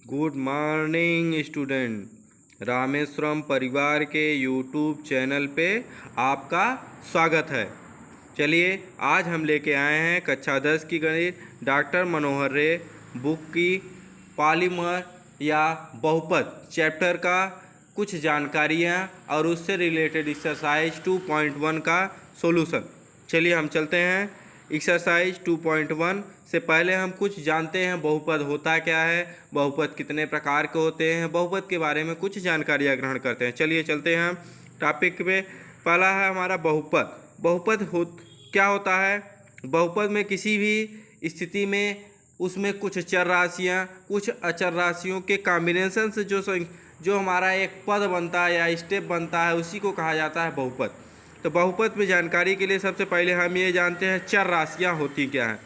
Good morning student. Rameswaram परिवार के YouTube channel पे आपका स्वागत है। चलिए आज हम लेके आए हैं कक्षा 10 की गणित डॉक्टर मनोहर रे बुक की पॉलीमर या बहुपद चैप्टर का कुछ जानकारियाँ और उससे रिलेटेड एक्सरसाइज 2.1 का सॉल्यूशन। चलिए हम चलते हैं एक्सरसाइज 2.1 से पहले हम कुछ जानते हैं बहुपद होता क्या है, बहुपद कितने प्रकार के होते हैं, बहुपद के बारे में कुछ जानकारियाँ ग्रहण करते हैं। चलिए चलते हैं टॉपिक पे। पहला है हमारा बहुपद। बहुपद क्या होता है? बहुपद में किसी भी स्थिति में उसमें कुछ चर राशियाँ कुछ अचर राशियों के कॉम्बिनेशन से जो हमारा एक पद बनता है या स्टेप बनता है उसी को कहा जाता है बहुपद। तो बहुपद में जानकारी के लिए सबसे पहले हम ये जानते हैं चर राशियाँ होती क्या हैं।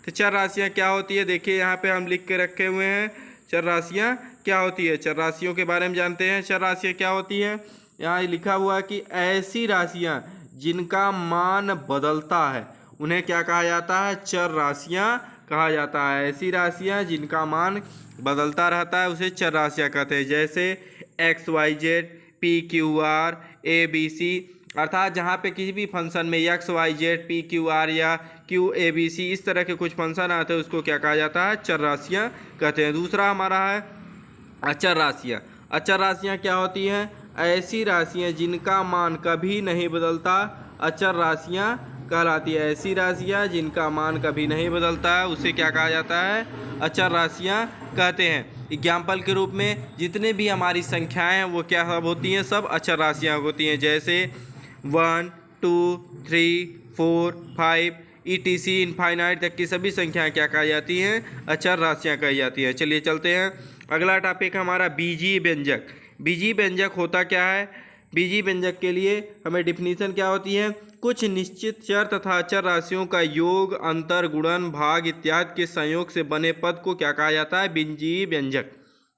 तो चर राशियाँ क्या होती है, देखिए यहाँ पे हम लिख के रखे हुए हैं चर राशियाँ क्या होती है। चर राशियों के बारे में जानते हैं। चर राशियाँ क्या होती है, यहाँ लिखा हुआ है कि ऐसी राशियाँ जिनका मान बदलता है उन्हें क्या कहा जाता है? चर राशियाँ कहा जाता है। ऐसी राशियाँ जिनका मान बदलता रहता है उसे चर राशियाँ कहते हैं। जैसे X Y Z, P Q R, A B C, अर्थात जहाँ पे किसी भी फंक्शन में X Y Z, P Q R या क्यू ए बी सी इस तरह के कुछ फंक्शन आते हैं उसको क्या कहा जाता है? चर राशियाँ कहते हैं। दूसरा हमारा है अचर राशियाँ। अचर राशियाँ क्या होती हैं? ऐसी राशियाँ जिनका मान कभी नहीं बदलता अचर राशियाँ कहलाती है। ऐसी राशियाँ जिनका मान कभी नहीं बदलता है उसे क्या कहा जाता है? अचर राशियाँ कहते हैं। एग्जाम्पल के रूप में जितने भी हमारी संख्याएं हैं वो क्या सब होती हैं? सब अचर राशियाँ होती हैं। जैसे 1, 2, 3, 4, 5 ETC इनफाइनाइट तक की सभी संख्याएं क्या कही जाती हैं? अचर राशियाँ कही जाती हैं। चलिए चलते हैं अगला टॉपिक हमारा बीजीय व्यंजक। बीजीय व्यंजक होता क्या है? बीजीय व्यंजक के लिए हमें डिफिनीशन क्या होती है? कुछ निश्चित चर तथा अचर राशियों का योग, अंतर, गुणन, भाग इत्यादि के संयोग से बने पद को क्या कहा जाता है? बीजीय व्यंजक।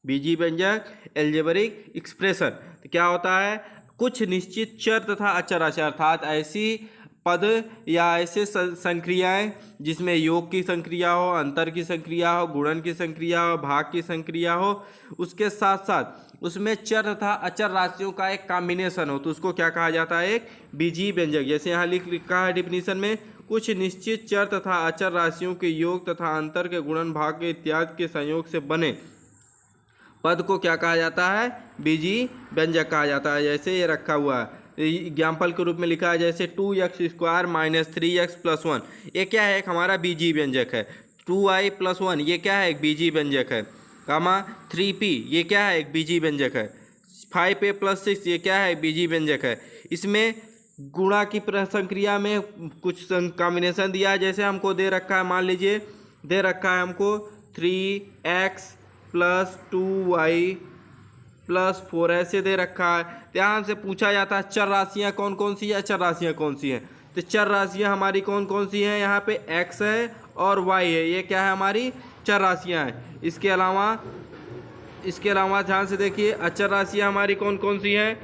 बीजीय व्यंजक एल्जेब्रिक एक्सप्रेशन। तो क्या होता है? कुछ निश्चित चर तथा अचर राशि अर्थात ऐसी पद या ऐसे संक्रियाएं जिसमें योग की संक्रिया हो, अंतर की संक्रिया हो, गुणन की संक्रिया हो, भाग की संक्रिया हो, उसके साथ साथ उसमें चर तथा अचर राशियों का एक कॉम्बिनेशन हो तो उसको क्या कहा जाता है? एक बीजीय व्यंजक। जैसे यहाँ लिखा है डिफिनीशन में, कुछ निश्चित चर तथा अचर राशियों के योग तथा अंतर के गुणन, भाग के इत्यादि के संयोग से बने पद को क्या कहा जाता है? बीजीय व्यंजक कहा जाता है। जैसे ये रखा हुआ है एग्जाम्पल के रूप में लिखा है, जैसे 2x² - 3x + 1 ये क्या है? एक हमारा बीजीय व्यंजक है। 2i + 1 ये क्या है? एक बीजीय व्यंजक है। 3p ये क्या है? एक बीजीय व्यंजक है। 5a + 6 ये क्या है? बीजीय व्यंजक है। इसमें गुणा की संक्रिया में कुछ कॉम्बिनेशन दिया है। जैसे हमको दे रखा है, मान लीजिए दे रखा है हमको 3x + 2y + 4 ऐसे दे रखा है। ध्यान से पूछा जाता है चर राशियाँ कौन कौन सी है, अचर राशियाँ कौन सी हैं। तो चर राशियाँ हमारी कौन कौन सी हैं? यहाँ पे x है और y है, ये क्या है? हमारी चर राशियाँ हैं। इसके अलावा ध्यान से देखिए अचर राशियाँ हमारी कौन कौन सी हैं।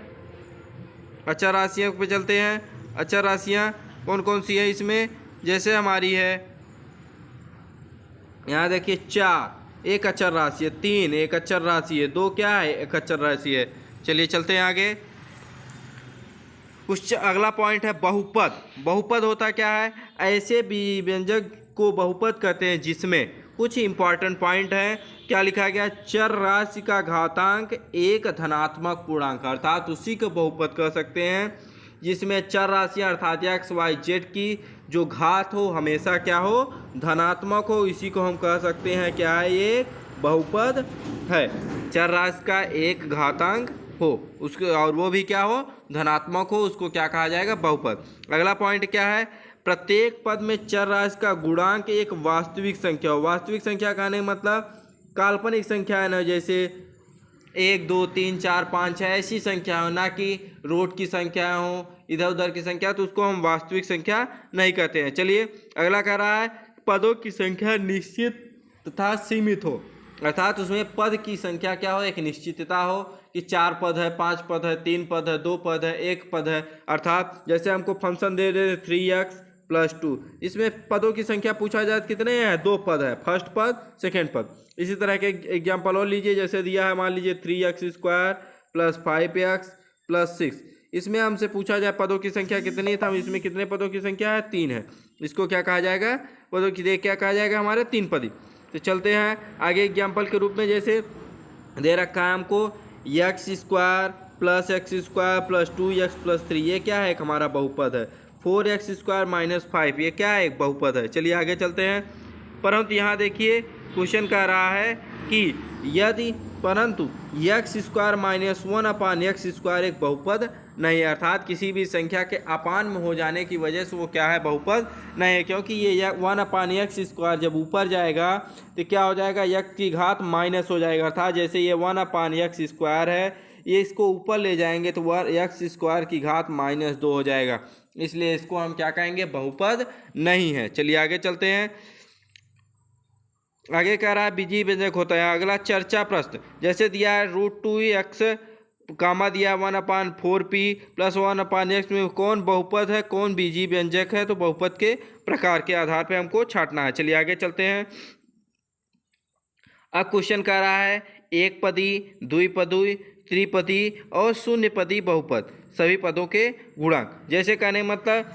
अचर राशियों पे चलते हैं। अचर राशियाँ कौन कौन सी है इसमें? जैसे हमारी है यहाँ देखिए 4 एक अचर राशि है, 3 एक अचर राशि है, 2 क्या है? एक अचर राशि है। चलिए चलते हैं आगे। अगला पॉइंट है बहुपद। बहुपद होता क्या है? ऐसे भी व्यंजक को बहुपद कहते हैं जिसमें कुछ इंपॉर्टेंट पॉइंट है। क्या लिखा गया? चर राशि का घातांक एक धनात्मक पूर्णांक अर्थात उसी को बहुपद कह सकते हैं जिसमें चर राशियाँ अर्थात एक्स वाई जेड की जो घात हो हमेशा क्या हो? धनात्मक हो। इसी को हम कह सकते हैं क्या है? ये बहुपद है। चर राशि का एक घातांक हो उसको और वो भी क्या हो? धनात्मक हो, उसको क्या कहा जाएगा? बहुपद। अगला पॉइंट क्या है? प्रत्येक पद में चर राशि का गुणांक एक वास्तविक संख्या हो। वास्तविक संख्या कहने का मतलब काल्पनिक संख्या है ना, जैसे 1 2 3 4 5 6 ऐसी संख्या हो, ना कि रोट की संख्या हो, इधर उधर की संख्या, तो उसको हम वास्तविक संख्या नहीं कहते हैं। चलिए अगला कह रहा है पदों की संख्या निश्चित तथा सीमित हो अर्थात उसमें पद की संख्या क्या हो? एक निश्चितता हो कि 4 पद है, 5 पद है, 3 पद है, 2 पद है, 1 पद है। अर्थात जैसे हमको फंक्शन दे 3x +2। इसमें पदों की संख्या पूछा जाए तो कितने हैं? 2 पद है, फर्स्ट पद सेकेंड पद। इसी तरह के एग्जाम्पल और लीजिए, जैसे दिया है मान लीजिए 3x² + 5x + 6। इसमें हमसे पूछा जाए पदों की संख्या कितनी है, तो हम इसमें कितने पदों की संख्या है? 3 है। इसको क्या कहा जाएगा? पदों की देख क्या कहा जाएगा? हमारे 3 पदी। तो चलते हैं आगे एग्जाम्पल के रूप में, जैसे दे रखा है हमको x² + x² + 2x + 3। ये क्या है? एक हमारा बहुपद है। 4x² - 5 ये क्या है? एक बहुपद है। चलिए आगे चलते हैं। परंतु यहाँ देखिए क्वेश्चन कह रहा है कि यदि परंतु x² - 1/x² एक बहुपद नहीं है, अर्थात किसी भी संख्या के अपान में हो जाने की वजह से वो क्या है? बहुपद नहीं है। क्योंकि ये 1/x² जब ऊपर जाएगा तो क्या हो जाएगा? x की घात माइनस हो जाएगा, अर्थात जैसे ये 1/x² है, ये इसको ऊपर ले जाएंगे तो वह x² की घात -2 हो जाएगा। इसलिए इसको हम क्या कहेंगे? बहुपद नहीं है। चलिए आगे चलते हैं। आगे कह रहा है बीजीय व्यंजक होता है। अगला चर्चा प्रश्न, जैसे दिया है √2x कामा दिया 1/4p + 1/x में कौन बहुपद है, कौन बीजीय व्यंजक है? तो बहुपद के प्रकार के आधार पे हमको छांटना है। चलिए आगे चलते हैं। अब क्वेश्चन कह रहा है एक पदी, द्विपदी, त्रिपदी और शून्य पदी बहुपद सभी पदों के गुणांक। जैसे कहने मतलब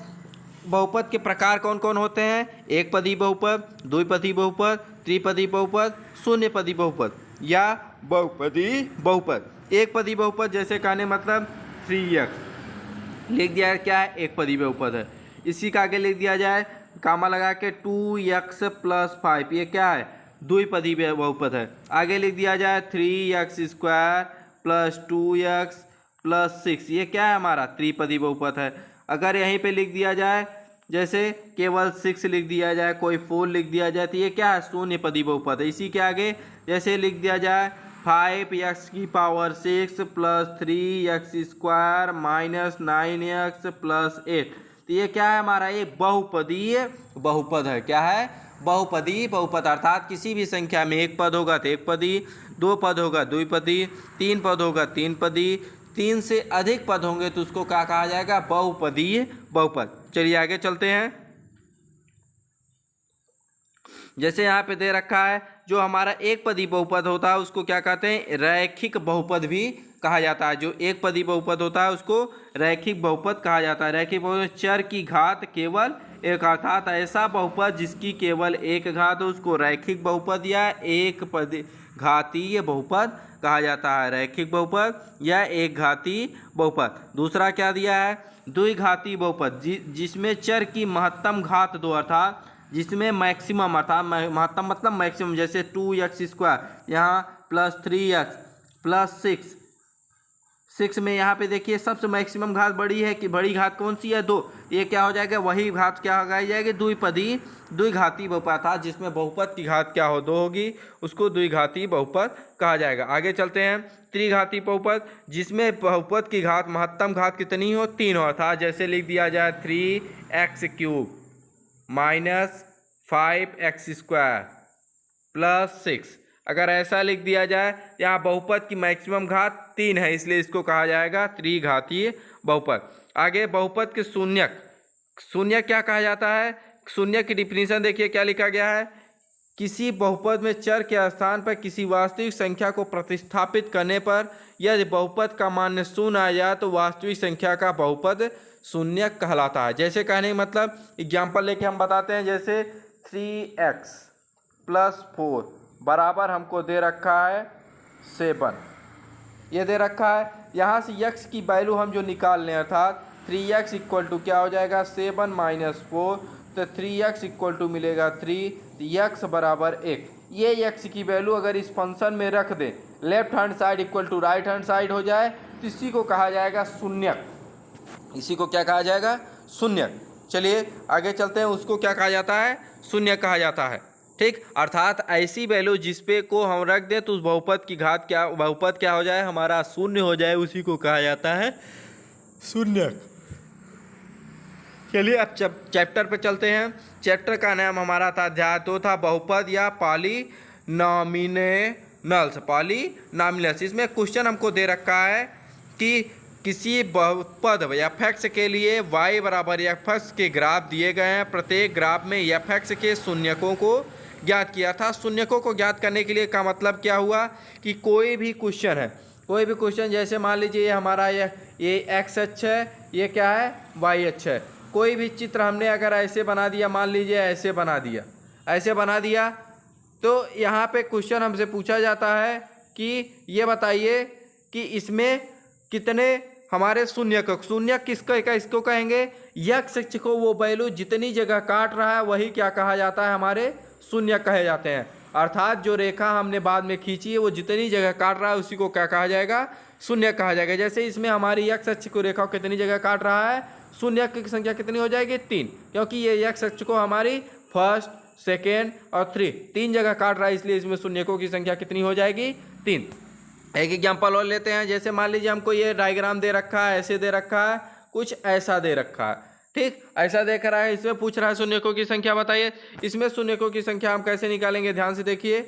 बहुपद के प्रकार कौन कौन होते हैं? एक पदी बहुपद, द्विपदी बहुपद, त्रिपदी बहुपद, शून्य पदी बहुपद या बहुपदी बहुपद। एक पदी बहुपद जैसे कहने मतलब 3x लिख दिया है, क्या है? एक पदी बहुपद है। इसी का आगे लिख दिया जाए कामा लगा के 2x + 5 ये क्या है? द्विपदी बहुपद है। आगे लिख दिया जाए 3x² + 2x + 6 ये क्या है? हमारा त्रिपदी बहुपद है। अगर यहीं पे लिख दिया जाए जैसे केवल 6 लिख दिया जाए, कोई 4 लिख दिया जाए, तो ये क्या है? शून्य पदी बहुपद है। इसी के आगे जैसे लिख दिया जाए 5x⁶ + 3x² - 9x + 8 तो ये क्या है? हमारा ये बहुपदीय बहुपद है। क्या है? बहुपदी बहुपद, अर्थात किसी भी संख्या में एक पद होगा तो एक पदी, 2 पद होगा द्विपदी, 3 पद होगा तीन पदी, 3 से अधिक पद होंगे तो उसको क्या कहा जाएगा? बहुपदीय बहुपद। चलिए आगे चलते हैं। जैसे यहाँ पे दे रखा है जो हमारा एक पदी बहुपद होता है उसको क्या कहते हैं? रैखिक बहुपद भी कहा जाता है। जो एक पदी बहुपद होता है उसको रैखिक बहुपद कहा जाता है। रैखिक बहुपद चर की घात केवल एक, अर्थात ऐसा बहुपद जिसकी केवल एक घात हो उसको रैखिक बहुपद या एक पद घातीय बहुपद कहा जाता है। रैखिक बहुपद या एक घातीय बहुपद। दूसरा क्या दिया है? द्विघाती बहुपद जिसमें चर की महत्तम घात 2, अर्थात जिसमें मैक्सिमम, अर्थात महत्तम मतलब मैक्सिमम, जैसे 2x² यहाँ +3x + 6 में यहाँ पे देखिए सबसे मैक्सिमम घात बड़ी है कि बड़ी घात कौन सी है? 2। ये क्या हो जाएगा? वही घात क्या लगाई जाएगी? द्विपदी द्विघाती बहुपद था जिसमें बहुपद की घात क्या हो? 2 होगी, उसको द्विघाती बहुपद कहा जाएगा। आगे चलते हैं। त्रिघाती बहुपद जिसमें बहुपद की घात महत्तम घात कितनी हो? 3 हो, अर्थात जैसे लिख दिया जाए 3x³ - 5x² + 6। अगर ऐसा लिख दिया जाए, यहाँ बहुपद की मैक्सिमम घात 3 है इसलिए इसको कहा जाएगा त्रिघातीय बहुपद। आगे बहुपद के शून्यक, शून्यक क्या कहा जाता है? शून्यक की डिफिनीशन देखिए क्या लिखा गया है? किसी बहुपद में चर के स्थान पर किसी वास्तविक संख्या को प्रतिस्थापित करने पर यदि बहुपद का मान शून्य आ जाए तो वास्तविक संख्या का बहुपद शून्यक कहलाता है। जैसे कहने मतलब एग्जाम्पल लेके हम बताते हैं, जैसे 3x + 4 बराबर हमको दे रखा है 7, ये दे रखा है। यहाँ से x की वैल्यू हम जो निकाल लें, अर्थात 3x = क्या हो जाएगा? 7 - 4 तो 3x = मिलेगा 3, तो x बराबर 1। ये x की वैल्यू अगर इस फंक्शन में रख दें, left hand side = right hand side हो जाए तो इसी को कहा जाएगा शून्यक। इसी को क्या कहा जाएगा? शून्यक। चलिए आगे चलते हैं। उसको क्या कहा जाता है? शून्य कहा जाता है। ठीक, अर्थात ऐसी वैल्यू जिस पे को हम रख दें तो उस बहुपद की घात क्या, बहुपद क्या हो जाए? हमारा शून्य हो जाए, उसी को कहा जाता है शून्यक। चलिए अब चैप्टर पे चलते हैं। चैप्टर का नाम हमारा था अध्याय 2 था बहुपद या पॉलीनॉमिनल्स। पॉलीनॉमिनल्स इसमें क्वेश्चन हमको दे रखा है कि किसी बहुपद f(x) के लिए y बराबर f(x) के ग्राफ दिए गए हैं। प्रत्येक ग्राफ में f(x) के शून्यकों को ज्ञात किया था। शून्यकों को ज्ञात करने के लिए का मतलब क्या हुआ कि कोई भी क्वेश्चन है, कोई भी क्वेश्चन, जैसे मान लीजिए ये हमारा ये x अक्ष है, ये क्या है y अक्ष है। कोई भी चित्र हमने अगर ऐसे बना दिया, मान लीजिए ऐसे बना दिया, ऐसे बना दिया, तो यहाँ पे क्वेश्चन हमसे पूछा जाता है कि ये बताइए कि इसमें कितने हमारे शून्यक, शून्यक इसको कहेंगे x अक्ष को वो वैल्यू जितनी जगह काट रहा है वही क्या कहा जाता है, हमारे शून्यक कहे जाते हैं। अर्थात जो रेखा हमने बाद में खींची है वो जितनी जगह काट रहा है उसी को क्या कहा जाएगा, शून्यक कहा जाएगा। जैसे इसमें हमारी x अक्ष को रेखा कितनी जगह काट रहा है, शून्यक की संख्या कितनी हो जाएगी, 3, क्योंकि ये x अक्ष को हमारी फर्स्ट, सेकेंड और 3 जगह काट रहा है, इसलिए इसमें शून्यकों की संख्या कितनी हो जाएगी, 3। एक एग्जाम्पल और लेते हैं। जैसे मान लीजिए हमको ये डायग्राम दे रखा है, ऐसे दे रखा है, कुछ ऐसा दे रखा है, ठीक, ऐसा देख रहा है, इसमें पूछ रहा है शून्यकों की संख्या बताइए। इसमें शून्यकों की संख्या हम कैसे निकालेंगे, ध्यान से देखिए।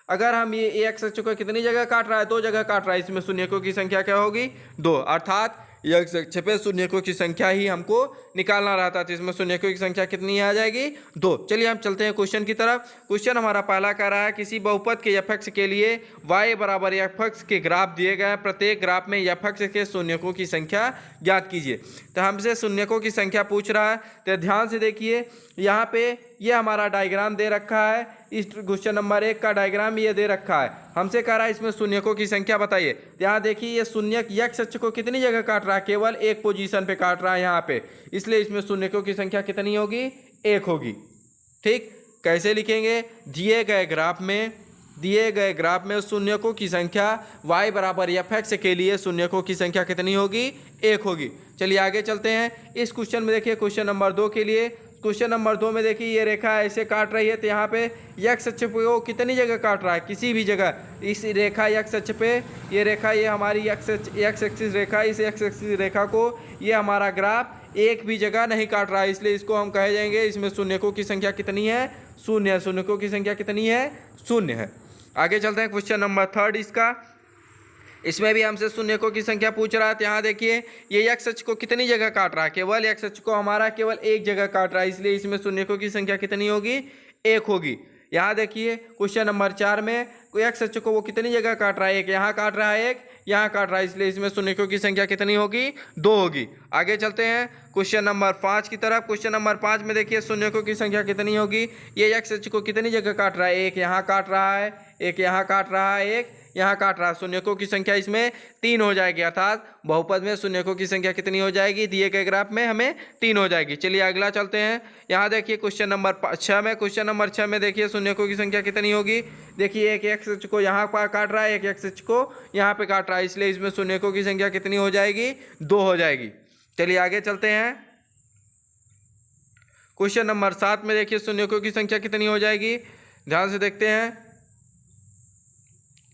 अगर हम ये x अक्ष को कितनी जगह काट रहा है, 2 जगह काट रहा है, इसमें शून्यकों की संख्या क्या होगी, 2। अर्थात x अक्ष पे शून्यकों की संख्या ही हमको निकालना रहता है, तो इसमें शून्यकों की संख्या कितनी आ जाएगी, 2। चलिए हम चलते हैं क्वेश्चन की तरफ। क्वेश्चन हमारा पहला कह रहा है किसी बहुपद के f(x) के लिए y बराबर f(x) के ग्राफ दिए गए हैं। प्रत्येक ग्राफ में f(x) के शून्यकों की संख्या ज्ञात कीजिए। तो हमसे शून्यकों की संख्या पूछ रहा है, तो ध्यान से देखिए, यहाँ पे ये हमारा डायग्राम दे रखा है। इस क्वेश्चन नंबर 1 का डायग्राम ये दे रखा है। हमसे कह रहा है इसमें शून्यकों की संख्या बताइए। यहाँ देखिए ये शून्यक x अक्ष को कितनी जगह काट रहा है, केवल एक पोजीशन पे काट रहा है यहाँ पे, इसलिए इसमें शून्यकों की संख्या कितनी होगी, 1 होगी। ठीक, कैसे लिखेंगे, दिए गए ग्राफ में शून्यकों की संख्या y बराबर f(x) के लिए शून्यकों की संख्या कितनी होगी, 1 होगी। चलिए आगे चलते हैं। इस क्वेश्चन में देखिए, क्वेश्चन नंबर 2 के लिए, क्वेश्चन नंबर 2 में देखिए ये रेखा ऐसे काट रही है, तो यहाँ पे x अक्ष को कितनी जगह काट रहा है, किसी भी जगह। इस रेखा x अक्ष पे, ये रेखा, ये हमारी x एक्सिस रेखा, इस x एक्सिस रेखा को ये हमारा ग्राफ एक भी जगह नहीं काट रहा है, इसलिए इसको हम कहे जाएंगे इसमें शून्यकों की संख्या कितनी है, 0 है। शून्यकों की संख्या कितनी है, 0 है। आगे चलते हैं क्वेश्चन नंबर 3 इसका। इसमें भी हमसे शून्यकों की संख्या पूछ रहा है। यहाँ देखिए ये x अक्ष को कितनी जगह काट रहा है, केवल x अक्ष को हमारा केवल एक जगह काट रहा है, इसलिए इसमें शून्यकों की संख्या कितनी होगी, 1 होगी। यहाँ देखिए क्वेश्चन नंबर 4 में x अक्ष को वो कितनी जगह काट रहा है, एक यहाँ काट रहा है, एक यहाँ काट रहा है, इसलिए इसमें शून्यकों की संख्या कितनी होगी, 2 होगी। आगे चलते हैं क्वेश्चन नंबर 5 की तरफ। क्वेश्चन नंबर 5 में देखिए शून्यकों की संख्या कितनी होगी, ये x अक्ष को कितनी जगह काट रहा है, एक यहाँ काट रहा है, एक यहाँ काट रहा है, एक यहाँ काट रहा है। शून्यकों की संख्या इसमें 3 हो जाएगी, अर्थात बहुपद में शून्यकों की संख्या कितनी हो जाएगी, दिए गए ग्राफ में हमें 3 हो जाएगी। चलिए अगला चलते हैं। यहाँ देखिए क्वेश्चन नंबर 6 में, क्वेश्चन नंबर 6 में देखिए शून्यकों की संख्या कितनी होगी। देखिए एक x अक्ष को यहाँ पर काट रहा है, एक x अक्ष को यहाँ पे काट रहा है, इसलिए इसमें शून्यकों की संख्या कितनी हो जाएगी, 2 हो जाएगी। चलिए आगे चलते हैं। क्वेश्चन नंबर 7 में देखिए शून्यकों की संख्या कितनी हो जाएगी, ध्यान से देखते हैं।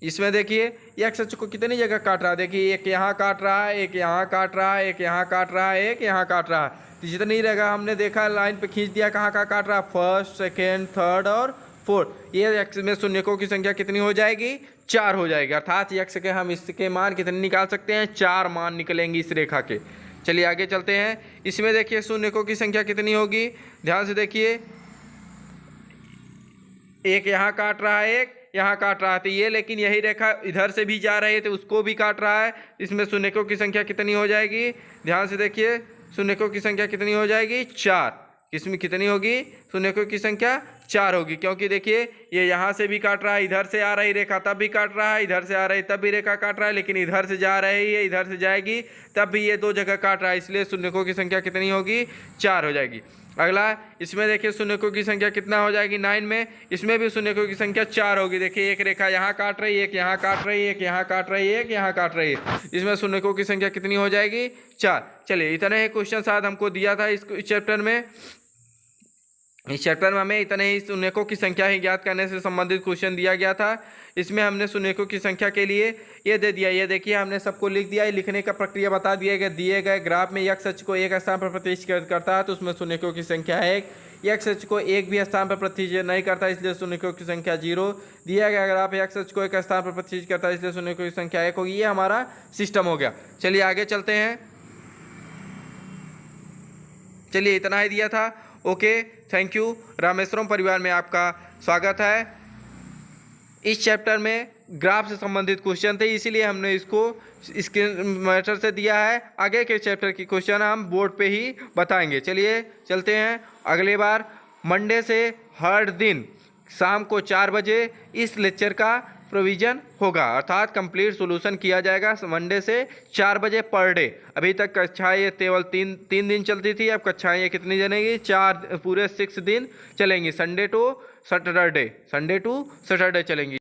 इसमें देखिए x अक्ष को कितनी जगह काट रहा है, देखिए एक यहाँ काट रहा है, एक यहाँ काट रहा है, एक यहाँ काट रहा है, एक यहाँ काट रहा है। तो जितनी जगह हमने देखा लाइन पे खींच दिया, कहाँ कहाँ काट रहा है, फर्स्ट, सेकेंड, थर्ड और फोर्थ। ये x में शून्यकों की संख्या कितनी हो जाएगी, 4 हो जाएगी। अर्थात x के हम इसके मान कितने निकाल सकते हैं, 4 मान निकलेंगे इस रेखा के। चलिए आगे चलते हैं। इसमें देखिए शून्यकों की संख्या कितनी होगी, ध्यान से देखिए, एक यहाँ काट रहा है, एक यहाँ काट रहा है, तो ये लेकिन यही रेखा इधर से भी जा रही है तो उसको भी काट रहा है। इसमें शून्यकों की संख्या कितनी हो जाएगी, ध्यान से देखिए, शून्यकों की संख्या कितनी हो जाएगी, 4। इसमें कितनी होगी, शून्यकों की संख्या 4 होगी, क्योंकि देखिए ये यहाँ से भी काट रहा है, इधर से आ रही रेखा तब भी काट रहा है, इधर से आ रही तब भी रेखा काट रहा है, लेकिन इधर से जा रही है, इधर से जाएगी तब भी ये 2 जगह काट रहा है, इसलिए शून्यकों की संख्या कितनी होगी, 4 हो जाएगी। अगला इसमें देखिए शून्यकों की संख्या कितना हो जाएगी, 9 में। इसमें भी शून्यकों की संख्या 4 होगी। देखिए एक रेखा यहाँ काट रही है, एक यहाँ काट रही है, एक यहाँ काट रही है, एक यहाँ काट रही है, इसमें शून्यकों की संख्या कितनी हो जाएगी, 4। चलिए इतना ही क्वेश्चन शायद हमको दिया था इस चैप्टर में। इस चैप्टर में हमें इतने ही शून्यकों की संख्या ही ज्ञात करने से संबंधित क्वेश्चन दिया गया था। इसमें हमने शून्यकों की संख्या के लिए ये दे दिया, ये देखिए हमने सबको लिख दिया, ये लिखने का प्रक्रिया बता दिया गया। दिए गए ग्राफ में x अक्ष को एक स्थान पर प्रतिष्ठित करता है तो उसमें शून्यकों की संख्या है 1, एक्स एच को एक भी स्थान पर प्रतिनिधित्व नहीं करता, इसलिए शून्यकों की संख्या 0 दिया गया। अगर आप एक्स एच को एक स्थान पर प्रतिनिधित्व करता है, इसलिए शून्यकों की संख्या 1 होगी। ये हमारा सिस्टम हो गया। चलिए आगे चलते हैं। चलिए इतना ही दिया था। Okay, thank you. रामेश्वरम परिवार में आपका स्वागत है। इस चैप्टर में ग्राफ से संबंधित क्वेश्चन थे, इसीलिए हमने इसको स्क्रीन मैटर से दिया है। आगे के चैप्टर की क्वेश्चन हम बोर्ड पे ही बताएंगे। चलिए चलते हैं। अगले बार मंडे से हर दिन शाम को 4 बजे इस लेक्चर का प्रोविज़न होगा, अर्थात कंप्लीट सॉल्यूशन किया जाएगा मंडे से 4 बजे पर डे। अभी तक कक्षाएँ ये केवल तीन दिन चलती थी, अब कक्षाएँ ये कितनी चलेंगी? 4 पूरे 6 दिन चलेंगी। संडे टू सैटरडे चलेंगी।